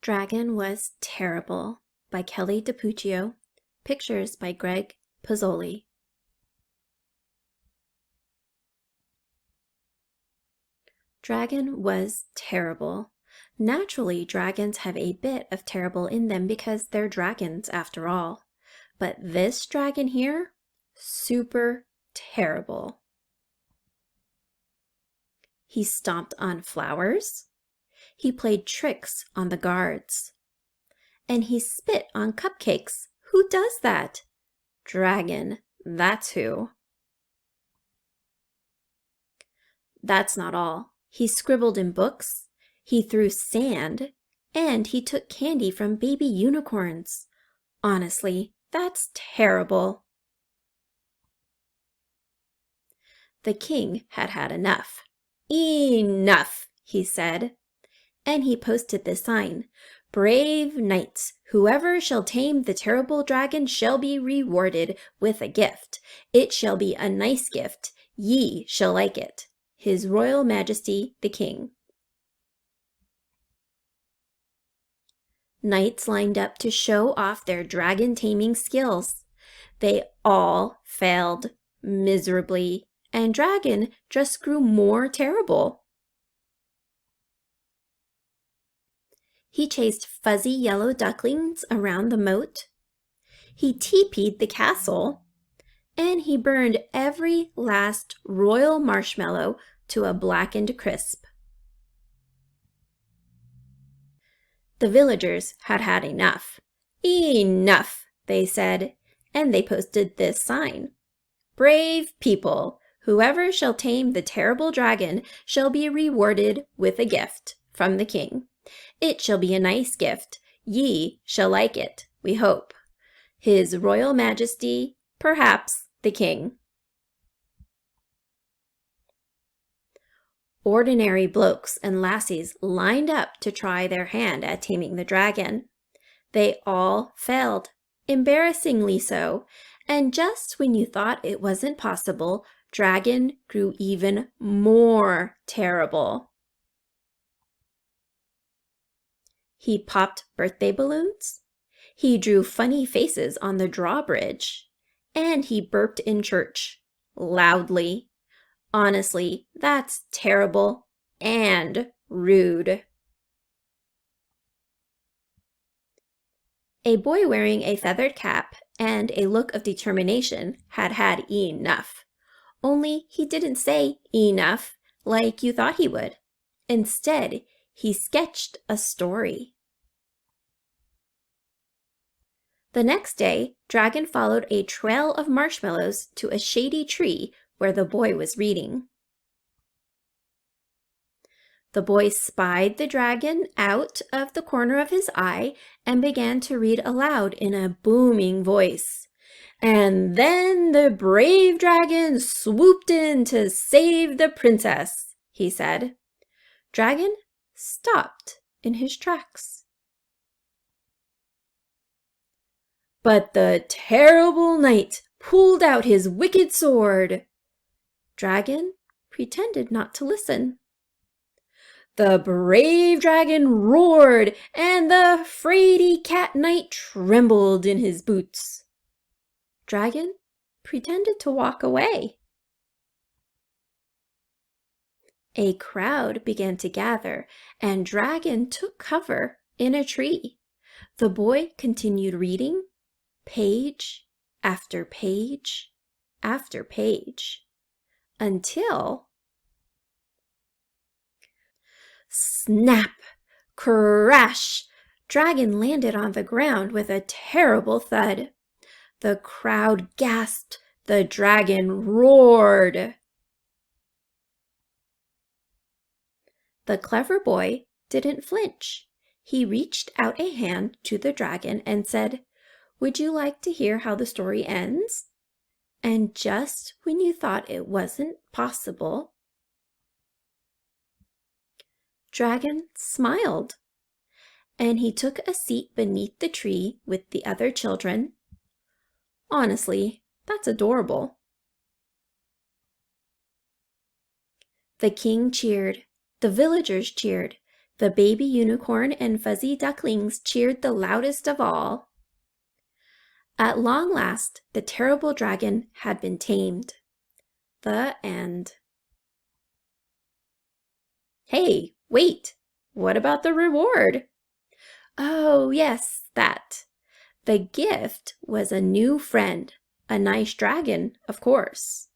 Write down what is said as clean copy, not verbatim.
Dragon Was Terrible by Kelly DiPucchio. Pictures by Greg Pizzoli. Dragon was terrible. Naturally, dragons have a bit of terrible in them because they're dragons after all. But this dragon here, super terrible. He stomped on flowers. He played tricks on the guards. And he spit on cupcakes. Who does that? Dragon, that's who. That's not all. He scribbled in books, he threw sand, and he took candy from baby unicorns. Honestly, that's terrible. The king had had enough. Enough, he said. And he posted this sign, "Brave knights, whoever shall tame the terrible dragon shall be rewarded with a gift. It shall be a nice gift. Ye shall like it. His Royal Majesty the King." Knights lined up to show off their dragon taming skills. They all failed miserably, and Dragon just grew more terrible. He chased fuzzy yellow ducklings around the moat. He teepeed the castle. And he burned every last royal marshmallow to a blackened crisp. The villagers had had enough. Enough, they said, and they posted this sign. "Brave people, whoever shall tame the terrible dragon shall be rewarded with a gift from the king. It shall be a nice gift. Ye shall like it, we hope. His Royal Majesty, perhaps, the King." Ordinary blokes and lassies lined up to try their hand at taming the dragon. They all failed, embarrassingly so, and just when you thought it wasn't possible, Dragon grew even more terrible. He popped birthday balloons. He drew funny faces on the drawbridge. And he burped in church, loudly. Honestly, that's terrible and rude. A boy wearing a feathered cap and a look of determination had had enough. Only he didn't say enough like you thought he would. Instead, he sketched a story. The next day, Dragon followed a trail of marshmallows to a shady tree where the boy was reading. The boy spied the dragon out of the corner of his eye and began to read aloud in a booming voice. "And then the brave dragon swooped in to save the princess," he said. Dragon stopped in his tracks. But the terrible knight pulled out his wicked sword. Dragon pretended not to listen. The brave dragon roared, and the fraidy cat knight trembled in his boots. Dragon pretended to walk away. A crowd began to gather, and Dragon took cover in a tree. The boy continued reading, page after page after page, until snap, crash! Dragon landed on the ground with a terrible thud. The crowd gasped. The dragon roared. The clever boy didn't flinch. He reached out a hand to the dragon and said, "Would you like to hear how the story ends?" And just when you thought it wasn't possible, Dragon smiled, and he took a seat beneath the tree with the other children. Honestly, that's adorable. The king cheered, the villagers cheered, The baby unicorn and fuzzy ducklings cheered the loudest of all. At long last, the terrible dragon had been tamed. The end. Hey, wait! What about the reward? Oh, yes, that. The gift was a new friend, a nice dragon, of course.